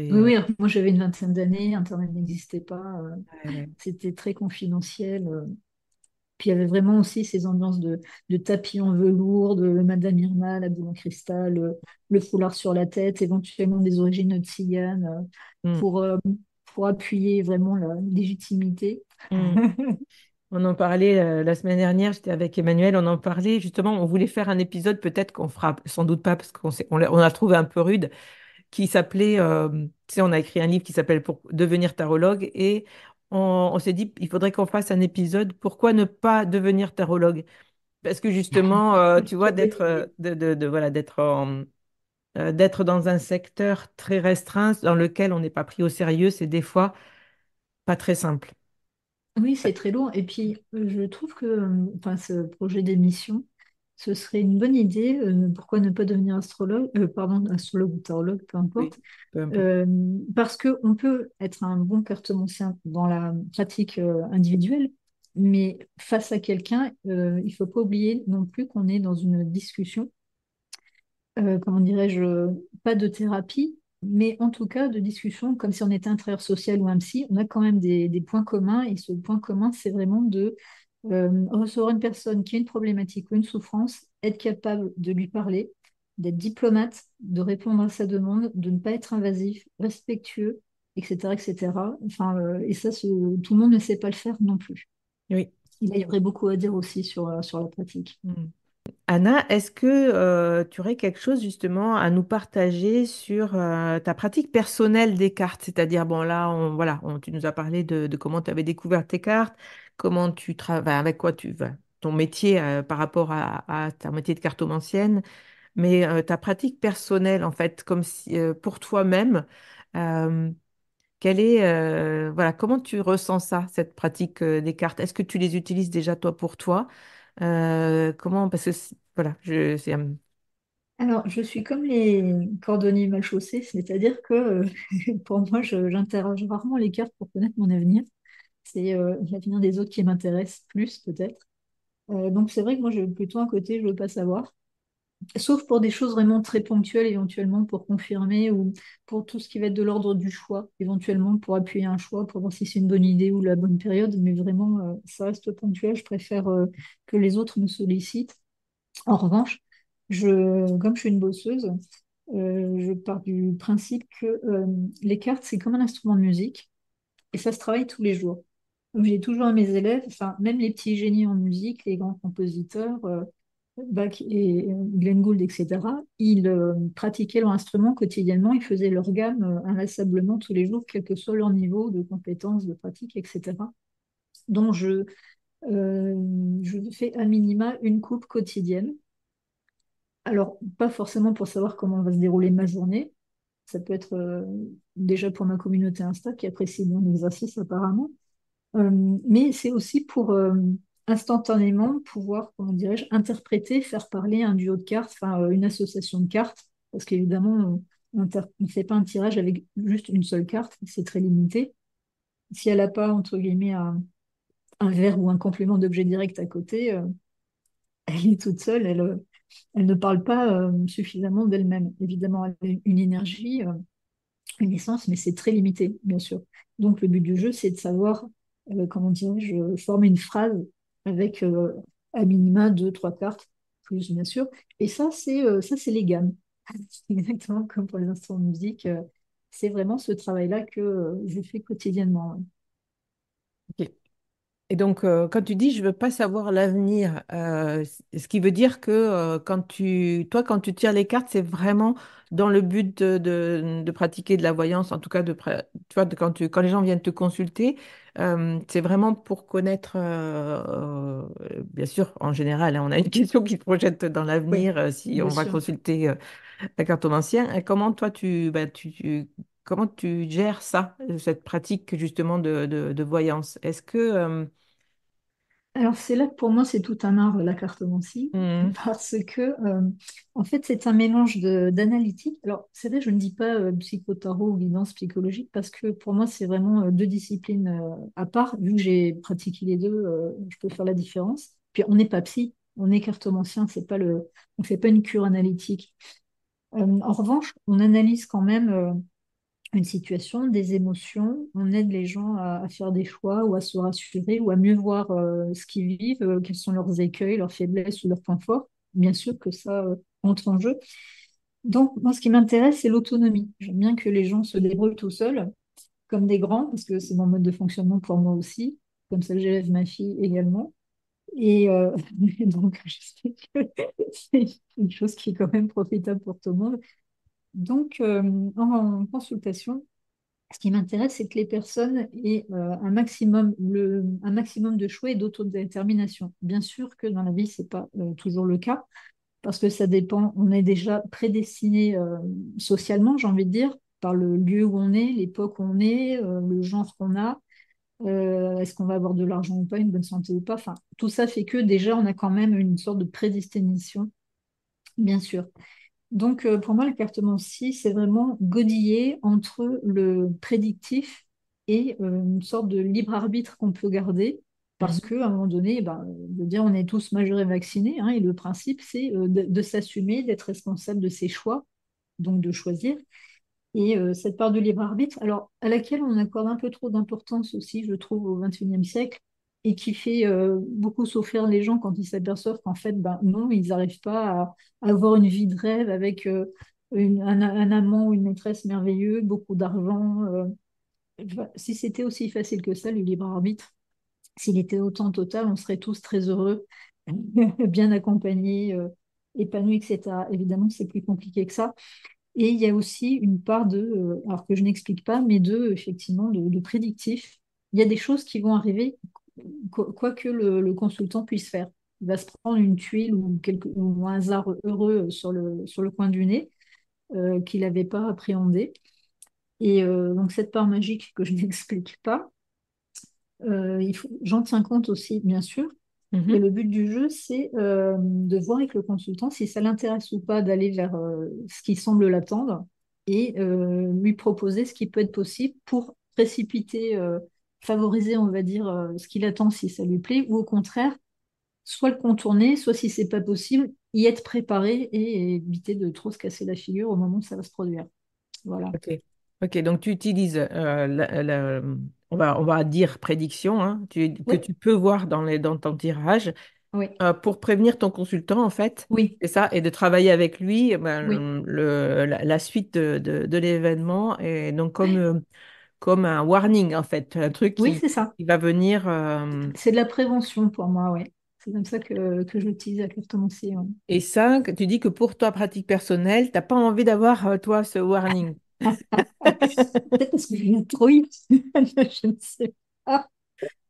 Speaker 2: oui, alors, moi j'avais une vingtaine d'années, Internet n'existait pas,
Speaker 1: ouais, ouais.
Speaker 2: c'était très confidentiel. Puis il y avait vraiment aussi ces ambiances de tapis en velours, de Madame Irma, la boule en cristal, le foulard sur la tête, éventuellement des origines tziganes,
Speaker 1: Mm,
Speaker 2: pour, euh, pour appuyer vraiment la légitimité.
Speaker 1: mm. On en parlait la semaine dernière, j'étais avec Emmanuel, on en parlait justement, on voulait faire un épisode, peut-être qu'on fera sans doute pas, parce on l'a trouvé un peu rude, qui s'appelait, tu sais, on a écrit un livre qui s'appelle Pour devenir tarologue, et on s'est dit, il faudrait qu'on fasse un épisode, pourquoi ne pas devenir tarologue? Parce que justement, tu vois,
Speaker 2: Quelle bonne idée.
Speaker 1: voilà, d'être dans un secteur très restreint dans lequel on n'est pas pris au sérieux, c'est des fois pas très simple.
Speaker 2: Oui, c'est très lourd. Et puis, je trouve que enfin, ce projet d'émission, ce serait une bonne idée. Pourquoi ne pas devenir astrologue, pardon, astrologue ou tarologue, peu
Speaker 1: Oui,
Speaker 2: importe.
Speaker 1: peu importe.
Speaker 2: Euh, Parce qu'on peut être un bon cartomancien dans la pratique individuelle, mais face à quelqu'un, il ne faut pas oublier non plus qu'on est dans une discussion, comment dirais-je, pas de thérapie, mais en tout cas de discussion, comme si on était un travailleur social ou un psy, on a quand même des points communs, et ce point commun, c'est vraiment de recevoir une personne qui a une problématique ou une souffrance, être capable de lui parler, d'être diplomate, de répondre à sa demande, de ne pas être invasif, respectueux, etc., etc. Enfin, et ça, tout le monde ne sait pas le faire non plus.
Speaker 1: Oui.
Speaker 2: Il y aurait beaucoup à dire aussi sur la pratique.
Speaker 1: Mm. Anna, est-ce que tu aurais quelque chose justement à nous partager sur ta pratique personnelle des cartes? C'est-à-dire, bon là, voilà, tu nous as parlé de comment tu avais découvert tes cartes, comment tu travailles, avec quoi ton métier par rapport à ta métier de cartomancienne, mais ta pratique personnelle, en fait, comme si, pour toi-même, euh, voilà, comment tu ressens ça, cette pratique des cartes? Est-ce que tu les utilises déjà toi pour toi? Comment, parce que voilà,
Speaker 2: Alors, je suis comme les cordonniers mal chaussés, c'est-à-dire que pour moi, j'interroge rarement les cartes pour connaître mon avenir. C'est l'avenir des autres qui m'intéresse plus, peut-être. Donc, c'est vrai que moi, j'ai plutôt un côté, je veux pas savoir. Sauf pour des choses vraiment très ponctuelles, éventuellement pour confirmer ou pour tout ce qui va être de l'ordre du choix, éventuellement pour appuyer un choix, pour voir si c'est une bonne idée ou la bonne période. Mais vraiment, ça reste ponctuel. Je préfère que les autres me sollicitent. En revanche, comme je suis une bosseuse, Je pars du principe que les cartes, c'est comme un instrument de musique et ça se travaille tous les jours. Donc, j'ai toujours à mes élèves, enfin, même les petits génies en musique, les grands compositeurs, Bach et Glenn Gould, etc., ils pratiquaient leur instrument quotidiennement, ils faisaient leur gamme inlassablement tous les jours, quel que soit leur niveau de compétence, de pratique, etc. Donc, je fais à minima une coupe quotidienne. Alors, pas forcément pour savoir comment va se dérouler ma journée. Ça peut être déjà pour ma communauté Insta qui apprécie mon exercice apparemment. Euh, mais c'est aussi pour instantanément pouvoir, comment dirais-je, interpréter, faire parler un duo de cartes, enfin une association de cartes. Parce qu'évidemment, on ne fait pas un tirage avec juste une seule carte, c'est très limité. Si elle n'a pas, entre guillemets, un verbe ou un complément d'objet direct à côté, elle est toute seule, elle ne parle pas suffisamment d'elle-même. Évidemment, elle a une énergie, une essence, mais c'est très limité, bien sûr. Donc, le but du jeu, c'est de savoir, comment dirais-je, former une phrase avec à minima deux, trois cartes, plus bien sûr. Et ça, c'est les gammes. C'est exactement comme pour les instruments de musique. C'est vraiment ce travail-là que je fais quotidiennement. Ouais.
Speaker 1: Ok. Et donc, quand tu dis je veux pas savoir l'avenir, ce qui veut dire que quand tu tires les cartes, c'est vraiment dans le but de pratiquer de la voyance, en tout cas tu vois, quand les gens viennent te consulter, c'est vraiment pour connaître, bien sûr, en général, hein, on a une question qui se projette dans
Speaker 2: Oui,
Speaker 1: l'avenir si
Speaker 2: bien
Speaker 1: on va
Speaker 2: sûr.
Speaker 1: consulter la cartomancien. Et comment toi comment tu gères ça, cette pratique justement de voyance? Est-ce que
Speaker 2: Alors, c'est là que pour moi, c'est tout un art, la cartomancie,
Speaker 1: Mhm.
Speaker 2: parce que, en fait, c'est un mélange d'analytique. Alors, c'est vrai, je ne dis pas psychotarot ou guidance psychologique, parce que pour moi, c'est vraiment deux disciplines à part. Vu que j'ai pratiqué les deux, je peux faire la différence. Puis, on n'est pas psy, on est cartomancien, on fait pas une cure analytique. En revanche, on analyse quand même une situation, des émotions, on aide les gens à faire des choix ou à se rassurer ou à mieux voir ce qu'ils vivent, quels sont leurs écueils, leurs faiblesses ou leurs points forts. Bien sûr que ça entre en jeu. Donc, moi, ce qui m'intéresse, c'est l'autonomie. J'aime bien que les gens se débrouillent tout seuls, comme des grands, parce que c'est mon mode de fonctionnement pour moi aussi, comme ça que j'élève ma fille également. Et donc, je sais que c'est une chose qui est quand même profitable pour tout le monde. Donc, en consultation, ce qui m'intéresse, c'est que les personnes aient un maximum de choix et d'autodétermination. Bien sûr que dans la vie, c'est pas toujours le cas, parce que ça dépend, on est déjà prédestiné socialement, j'ai envie de dire, par le lieu où on est, l'époque où on est, le genre qu'on a, est-ce qu'on va avoir de l'argent ou pas, une bonne santé ou pas. Enfin, tout ça fait que déjà, on a quand même une sorte de prédestination, bien sûr. Donc, pour moi, l'écartement-ci, c'est vraiment godiller entre le prédictif et une sorte de libre arbitre qu'on peut garder, parce
Speaker 1: Mhm.
Speaker 2: qu'à un moment donné, ben, de dire on est tous majeurs et vaccinés, hein, et le principe, c'est de s'assumer, d'être responsable de ses choix, donc de choisir. Et cette part de libre arbitre, alors à laquelle on accorde un peu trop d'importance aussi, je trouve, au XXIe siècle, et qui fait beaucoup souffrir les gens quand ils s'aperçoivent qu'en fait, ben, non, ils n'arrivent pas à avoir une vie de rêve avec un amant ou une maîtresse merveilleux, beaucoup d'argent. Enfin, si c'était aussi facile que ça, le libre arbitre, s'il était autant total, on serait tous très heureux, bien accompagnés, épanouis, etc. Évidemment, c'est plus compliqué que ça. Et il y a aussi une part alors que je n'explique pas, mais effectivement, de prédictif. Il y a des choses qui vont arriver, quoi que le consultant puisse faire. Il va se prendre une tuile ou un hasard heureux sur le coin du nez qu'il n'avait pas appréhendé. Et donc, cette part magique que je n'explique pas, j'en tiens compte aussi, bien sûr. Et
Speaker 1: Mhm.
Speaker 2: le but du jeu, c'est de voir avec le consultant si ça l'intéresse ou pas d'aller vers ce qui semble l'attendre et lui proposer ce qui peut être possible pour précipiter, favoriser, on va dire, ce qu'il attend si ça lui plaît, ou au contraire, soit le contourner, soit si c'est pas possible, y être préparé et éviter de trop se casser la figure au moment où ça va se produire. Voilà.
Speaker 1: Ok. Ok, donc tu utilises, on va dire prédiction, hein, que
Speaker 2: Oui,
Speaker 1: tu peux voir dans ton tirage.
Speaker 2: Oui,
Speaker 1: pour prévenir ton consultant, en fait.
Speaker 2: oui,
Speaker 1: C'est ça, et de travailler avec lui
Speaker 2: oui.
Speaker 1: la suite de l'événement. Et donc, comme un warning, en fait, un truc
Speaker 2: Oui, c'est ça.
Speaker 1: qui va venir.
Speaker 2: C'est de la prévention pour moi, oui. C'est comme ça que je l'utilise avec l'orthodontie, ouais.
Speaker 1: Et cinq, tu dis que pour ta pratique personnelle, t'as pas envie d'avoir, toi, ce warning.
Speaker 2: Peut-être parce que j'ai une trouille, je ne sais pas.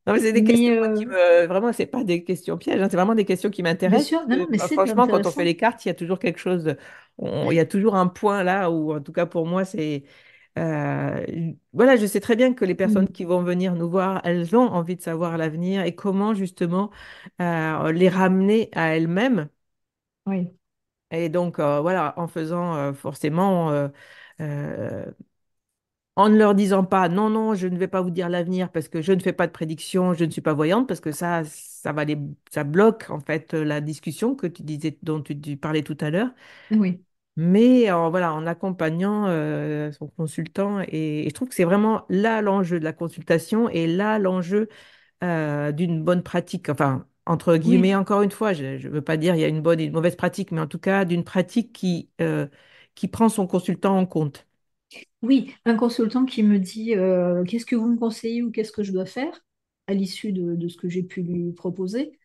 Speaker 1: Non, mais c'est des questions
Speaker 2: Mais
Speaker 1: moi, qui me... Vraiment, c'est pas des questions pièges, hein, c'est vraiment des questions qui
Speaker 2: bien
Speaker 1: m'intéressent.
Speaker 2: sûr, non, non, mais c'est
Speaker 1: Franchement, quand on fait
Speaker 2: intéressant.
Speaker 1: les cartes, il y a toujours quelque chose, il y a toujours un point là où, en tout cas pour moi, c'est... voilà, je sais très bien que les personnes
Speaker 2: Mm.
Speaker 1: qui vont venir nous voir, elles ont envie de savoir l'avenir et comment justement les ramener à elles-mêmes.
Speaker 2: Oui,
Speaker 1: Et donc, voilà, en faisant forcément... euh, en ne leur disant pas non, non, je ne vais pas vous dire l'avenir parce que je ne fais pas de prédiction, je ne suis pas voyante, parce que ça bloque en fait la discussion que tu disais, dont tu parlais tout à l'heure,
Speaker 2: oui,
Speaker 1: mais voilà, en accompagnant son consultant. Et je trouve que c'est vraiment là l'enjeu de la consultation et là l'enjeu d'une bonne pratique. Enfin, entre guillemets,
Speaker 2: oui.
Speaker 1: encore une fois, je ne veux pas dire il y a une bonne et une mauvaise pratique, mais en tout cas d'une pratique qui prend son consultant en compte.
Speaker 2: Oui, un consultant qui me dit qu'est-ce que vous me conseillez ou qu'est-ce que je dois faire à l'issue de ce que j'ai pu lui proposer.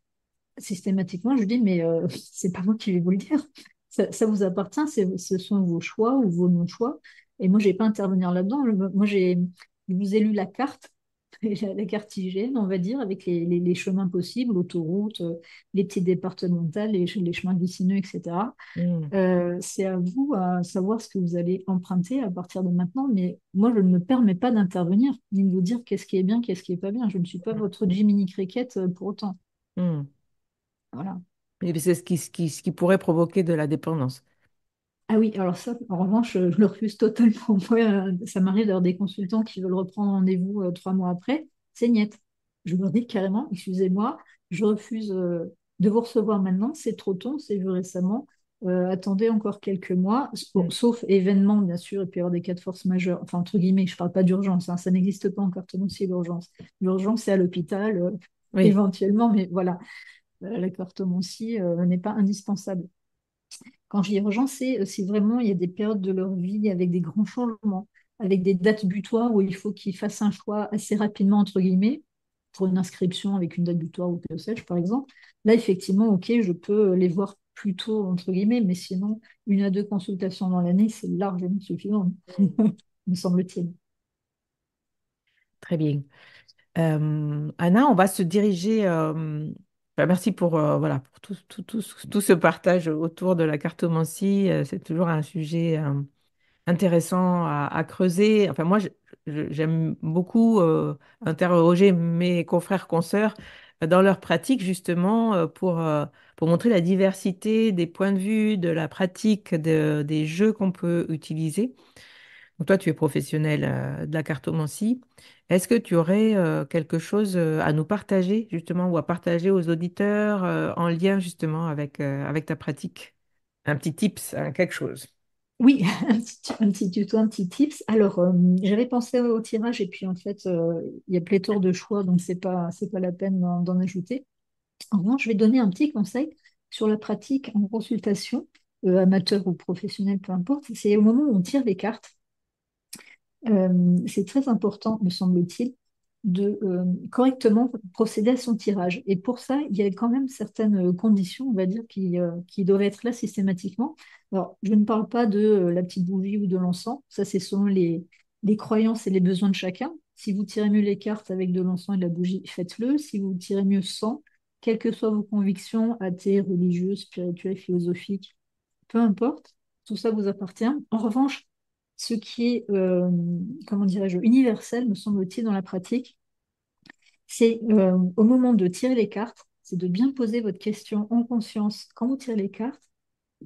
Speaker 2: Systématiquement, je lui dis mais c'est pas moi qui vais vous le dire. Ça vous appartient, ce sont vos choix ou vos non-choix. Et moi, je vais pas intervenir là-dedans. Moi, je vous ai lu la carte, la carte hygiène, on va dire, avec les chemins possibles, autoroutes, les petits départementales, les chemins vicineux, etc.
Speaker 1: Hmm.
Speaker 2: C'est à vous à savoir ce que vous allez emprunter à partir de maintenant, mais moi, je ne me permets pas d'intervenir, ni de vous dire qu'est-ce qui est bien, qu'est-ce qui est pas bien. Je ne suis pas votre Jiminy Cricket pour autant.
Speaker 1: Hmm.
Speaker 2: Voilà.
Speaker 1: Et c'est ce qui pourrait provoquer de la dépendance.
Speaker 2: Ah oui, alors ça, en revanche, je le refuse totalement. Moi, ça m'arrive d'avoir des consultants qui veulent reprendre rendez-vous 3 mois après. C'est niet. Je leur dis carrément, excusez-moi, je refuse de vous recevoir maintenant, c'est trop tôt, c'est vu récemment. Attendez encore quelques mois, bon,
Speaker 1: Mm.
Speaker 2: sauf événement, bien sûr, il peut y avoir des cas de force majeure. Enfin, entre guillemets, je ne parle pas d'urgence, hein, ça n'existe pas encore, aussi l'urgence. L'urgence, c'est à l'hôpital,
Speaker 1: Oui,
Speaker 2: éventuellement, mais voilà, la cartomancie n'est pas indispensable. Quand je dis urgence, c'est si vraiment il y a des périodes de leur vie avec des grands changements, avec des dates butoirs où il faut qu'ils fassent un choix assez rapidement, entre guillemets, pour une inscription avec une date butoir ou que sais-je, par exemple. Là, effectivement, ok, je peux les voir plus tôt, entre guillemets, mais sinon, 1 à 2 consultations dans l'année, c'est largement suffisant, me semble-t-il.
Speaker 1: très bien. Anna, on va se diriger. Merci pour, voilà, pour tout ce partage autour de la cartomancie. C'est toujours un sujet intéressant à creuser. Enfin, moi, j'aime beaucoup interroger mes confrères, consoeurs dans leur pratique, justement, pour montrer la diversité des points de vue, de la pratique, des jeux qu'on peut utiliser. Donc toi, tu es professionnel de la cartomancie. Est-ce que tu aurais quelque chose à nous partager, justement, ou à partager aux auditeurs en lien, justement, avec ta pratique? Un petit tips, hein, quelque chose.
Speaker 2: Oui, un petit tuto, un petit tips. Alors, j'avais pensé au tirage et puis en fait, il y a pléthore de choix, donc c'est pas la peine d'en ajouter. En revanche, je vais donner un petit conseil sur la pratique en consultation, amateur ou professionnel, peu importe. C'est au moment où on tire les cartes. C'est très important, me semble-t-il, de correctement procéder à son tirage. Et pour ça, il y a quand même certaines conditions, on va dire, qui doivent être là systématiquement. Alors, je ne parle pas de la petite bougie ou de l'encens. Ça, c'est selon les croyances et les besoins de chacun. Si vous tirez mieux les cartes avec de l'encens et de la bougie, faites-le. Si vous tirez mieux sans, quelles que soient vos convictions, athées, religieuses, spirituelles, philosophiques, peu importe, tout ça vous appartient. En revanche, ce qui est, comment dirais-je, universel, me semble-t-il, dans la pratique, c'est au moment de tirer les cartes, c'est de bien poser votre question en conscience quand vous tirez les cartes,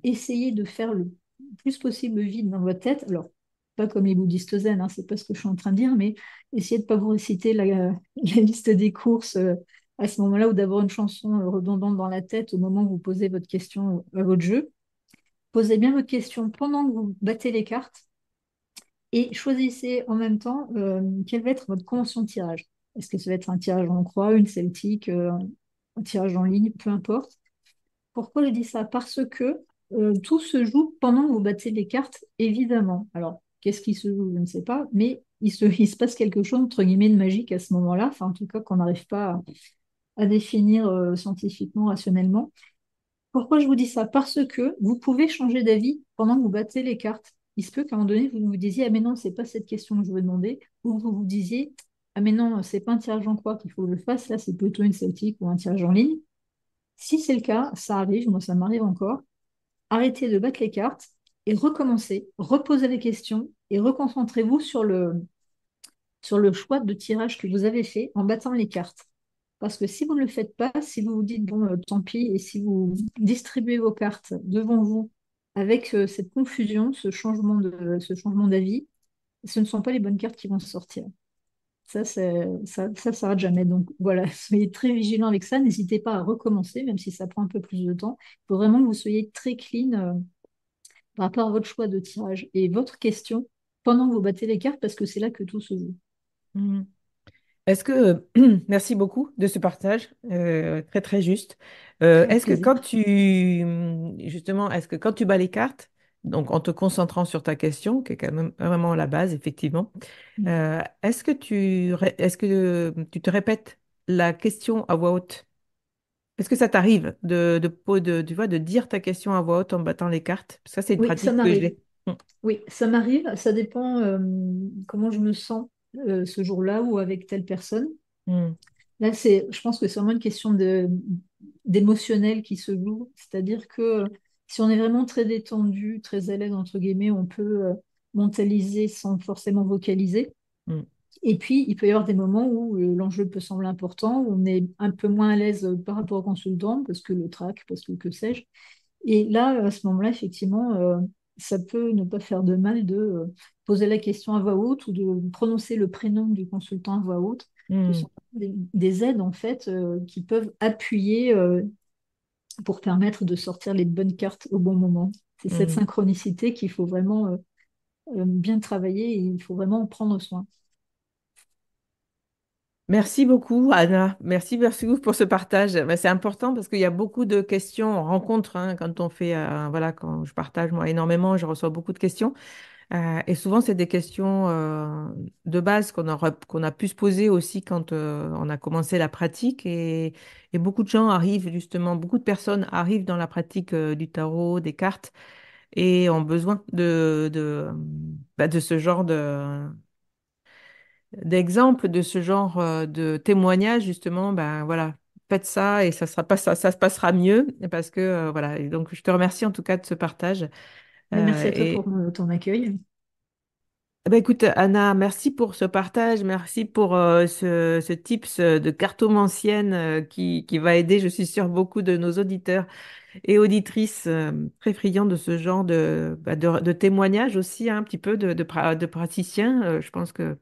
Speaker 2: essayez de faire le plus possible le vide dans votre tête. Alors, pas comme les bouddhistes zen, hein, c'est pas ce que je suis en train de dire, mais essayez de ne pas vous réciter la liste des courses à ce moment-là ou d'avoir une chanson redondante dans la tête au moment où vous posez votre question à votre jeu. Posez bien votre question pendant que vous battez les cartes et choisissez en même temps quelle va être votre convention de tirage. Est-ce que ça va être un tirage en croix, une celtique, un tirage en ligne, peu importe. Pourquoi je dis ça? Parce que tout se joue pendant que vous battez les cartes, évidemment. Alors, qu'est-ce qui se joue? Je ne sais pas, mais il se passe quelque chose, entre guillemets, de magique à ce moment-là, enfin, en tout cas, qu'on n'arrive pas à définir scientifiquement, rationnellement. Pourquoi je vous dis ça? Parce que vous pouvez changer d'avis pendant que vous battez les cartes. Il se peut qu'à un moment donné, vous vous disiez, ah mais non, c'est pas cette question que je veux demander, ou vous vous disiez, ah mais non, c'est pas un tirage en croix qu'il faut que je fasse, là, c'est plutôt une celtique ou un tirage en ligne. Si c'est le cas, ça arrive, moi ça m'arrive encore, arrêtez de battre les cartes et recommencez, reposez les questions et reconcentrez-vous sur le choix de tirage que vous avez fait en battant les cartes. Parce que si vous ne le faites pas, si vous vous dites, bon, tant pis, et si vous distribuez vos cartes devant vous avec cette confusion, ce changement d'avis, ce ne sont pas les bonnes cartes qui vont sortir. Ça s'arrête jamais. Donc voilà, soyez très vigilants avec ça. N'hésitez pas à recommencer, même si ça prend un peu plus de temps. Il faut vraiment que vous soyez très clean par rapport à votre choix de tirage et votre question pendant que vous battez les cartes, parce que c'est là que tout se joue.
Speaker 1: Mm. Est-ce que, merci beaucoup de ce partage, très très juste.
Speaker 2: Avec
Speaker 1: Est-ce que
Speaker 2: plaisir.
Speaker 1: quand tu, justement, est-ce que quand tu bats les cartes, donc en te concentrant sur ta question, qui est quand même vraiment la base, effectivement, est-ce que tu te répètes la question à voix haute? Est-ce que ça t'arrive tu vois, de dire ta question à voix haute en battant les cartes? Parce que ça, c'est une
Speaker 2: Oui, ça
Speaker 1: pratique que
Speaker 2: m'arrive.
Speaker 1: j'ai. Mm.
Speaker 2: Oui, ça m'arrive. Ça dépend comment je me sens ce jour-là ou avec telle personne.
Speaker 1: Mm.
Speaker 2: Là, je pense que c'est vraiment une question d'émotionnel qui se joue. C'est-à-dire que si on est vraiment très détendu, très à l'aise, entre guillemets, on peut mentaliser sans forcément vocaliser.
Speaker 1: Mm.
Speaker 2: Et puis, il peut y avoir des moments où l'enjeu peut sembler important, où on est un peu moins à l'aise par rapport au consultant, parce que le trac, parce que sais-je. Et là, à ce moment-là, effectivement, ça peut ne pas faire de mal de poser la question à voix haute ou de prononcer le prénom du consultant à voix haute. Ce
Speaker 1: Mm.
Speaker 2: sont des aides, en fait, qui peuvent appuyer pour permettre de sortir les bonnes cartes au bon moment. C'est cette
Speaker 1: Mm.
Speaker 2: synchronicité qu'il faut vraiment bien travailler et il faut vraiment en prendre soin.
Speaker 1: Merci beaucoup, Anna. Merci beaucoup pour ce partage. Ben, c'est important parce qu'il y a beaucoup de questions, on rencontre hein, quand on fait, voilà, quand je partage moi énormément, je reçois beaucoup de questions. Et souvent, c'est des questions de base qu'on a pu se poser aussi quand on a commencé la pratique. Et beaucoup de gens arrivent justement, beaucoup de personnes arrivent dans la pratique du tarot, des cartes, et ont besoin de ce genre d'exemples, de ce genre de témoignages, justement. Ben voilà, faites ça et ça sera pas ça, ça se passera mieux parce que voilà. Et donc, je te remercie en tout cas de ce partage.
Speaker 2: Mais merci à toi
Speaker 1: Et
Speaker 2: pour ton accueil.
Speaker 1: eh ben, écoute, Anna, merci pour ce partage, merci pour ce tips de cartomancienne qui va aider, je suis sûre, beaucoup de nos auditeurs et auditrices très friands de ce genre de témoignages aussi, hein, un petit peu de praticiens. Je pense que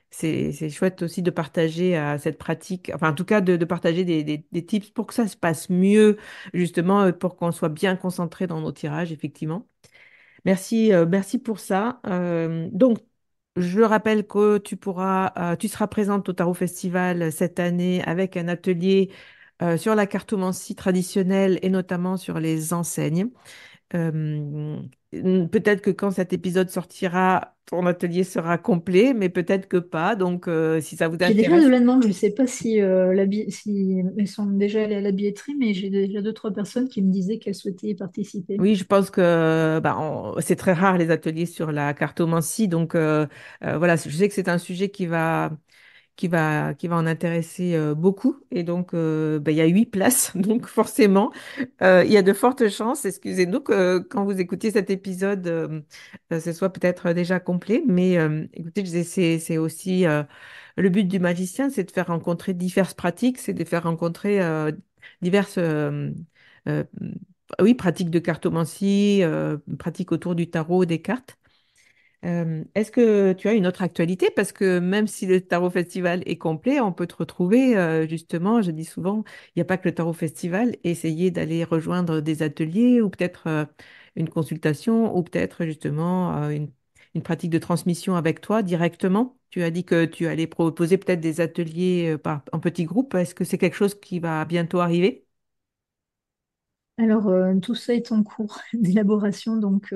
Speaker 1: c'est chouette aussi de partager cette pratique, enfin en tout cas de partager des tips pour que ça se passe mieux, justement, pour qu'on soit bien concentré dans nos tirages, effectivement. Merci pour ça. Donc, je le rappelle que tu seras présente au Tarot Festival cette année avec un atelier sur la cartomancie traditionnelle et notamment sur les enseignes. Euh, Peut-être que quand cet épisode sortira, ton atelier sera complet, mais peut-être que pas. Donc, si ça vous
Speaker 2: J'ai déjà de
Speaker 1: intéresse,
Speaker 2: la demande, je ne sais pas si elles sont déjà allées à la billetterie, mais j'ai déjà deux, trois personnes qui me disaient qu'elles souhaitaient y participer.
Speaker 1: oui, je pense que bah, c'est très rare les ateliers sur la cartomancie. Donc, voilà, je sais que c'est un sujet qui va en intéresser beaucoup. Et donc, bah, il y a 8 places. Donc, forcément, il y a de fortes chances, excusez-nous, que quand vous écoutez cet épisode, ce soit peut-être déjà complet. Mais écoutez, je disais, c'est aussi le but du magicien, c'est de faire rencontrer diverses pratiques, c'est de faire rencontrer diverses euh, oui, pratiques de cartomancie, pratiques autour du tarot, des cartes. Est-ce que tu as une autre actualité? Parce que même si le Tarot Festival est complet, on peut te retrouver justement, je dis souvent, il n'y a pas que le Tarot Festival, essayer d'aller rejoindre des ateliers ou peut-être une consultation ou peut-être justement une pratique de transmission avec toi directement? Tu as dit que tu allais proposer peut-être des ateliers en petits groupes. Est-ce que c'est quelque chose qui va bientôt arriver?
Speaker 2: Alors, tout ça est en cours d'élaboration, donc,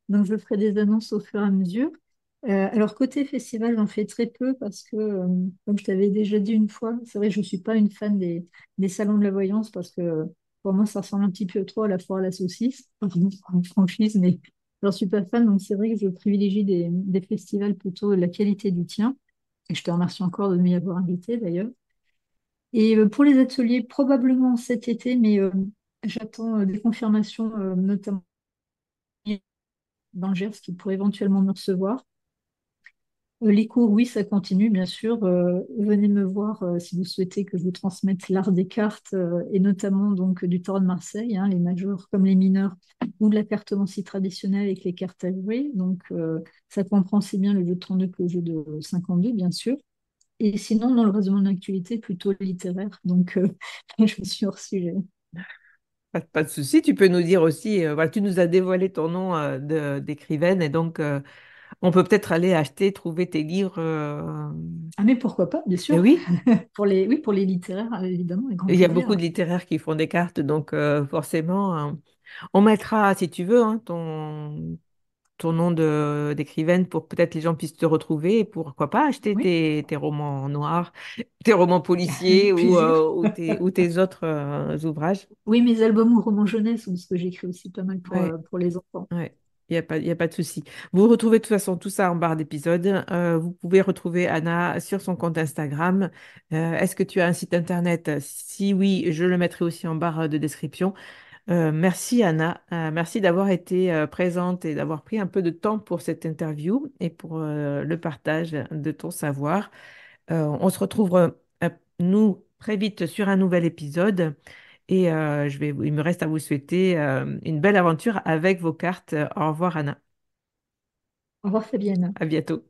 Speaker 2: donc je ferai des annonces au fur et à mesure. Alors, côté festival, j'en fais très peu parce que, comme je t'avais déjà dit une fois, c'est vrai que je ne suis pas une fan des salons de la voyance parce que pour moi, ça ressemble un petit peu trop à la foire à la saucisse, pardon pour la franchise, mais j'en suis pas fan. Donc, c'est vrai que je privilégie des festivals plutôt de la qualité du tien. Et je te remercie encore de m'y avoir invité d'ailleurs. Et pour les ateliers, probablement cet été, mais j'attends des confirmations, notamment dans le Gers, qui pourraient éventuellement me recevoir. Les cours, oui, ça continue, bien sûr. Venez me voir si vous souhaitez que je vous transmette l'art des cartes, et notamment donc du tarot de Marseille, hein, les majeurs comme les mineurs, ou de la cartomancie traditionnelle avec les cartes à jouer. Donc, ça comprend aussi bien le jeu de 32 que le jeu de 52, bien sûr. Et sinon, dans le reste de mon actualité, plutôt littéraire. Donc, je suis hors sujet.
Speaker 1: Pas de souci. Tu peux nous dire aussi, voilà, tu nous as dévoilé ton nom d'écrivaine et donc on peut peut-être aller acheter, trouver tes livres.
Speaker 2: Ah, mais pourquoi pas, bien
Speaker 1: Et
Speaker 2: sûr.
Speaker 1: oui,
Speaker 2: Pour oui, pour les littéraires, évidemment, avec grand
Speaker 1: il y a beaucoup
Speaker 2: plaisir.
Speaker 1: de littéraires qui font des cartes, donc forcément, on mettra, si tu veux, hein, ton nom d'écrivaine pour peut-être les gens puissent te retrouver et pourquoi pas acheter
Speaker 2: Oui,
Speaker 1: tes romans noirs, tes romans policiers
Speaker 2: avec plaisir.
Speaker 1: ou tes autres ouvrages.
Speaker 2: Oui, mes albums ou romans jeunesse, parce que j'écris aussi pas mal
Speaker 1: Ouais,
Speaker 2: pour les enfants.
Speaker 1: ouais. Il y a pas de souci. Vous retrouvez de toute façon tout ça en barre d'épisode. Vous pouvez retrouver Anna sur son compte Instagram. Est-ce que tu as un site internet? Si oui, je le mettrai aussi en barre de description. Merci Anna. Merci d'avoir été présente et d'avoir pris un peu de temps pour cette interview et pour le partage de ton savoir. On se retrouve, nous, très vite sur un nouvel épisode et il me reste à vous souhaiter une belle aventure avec vos cartes. Au revoir Anna.
Speaker 2: Au revoir, Fabienne.
Speaker 1: À bientôt.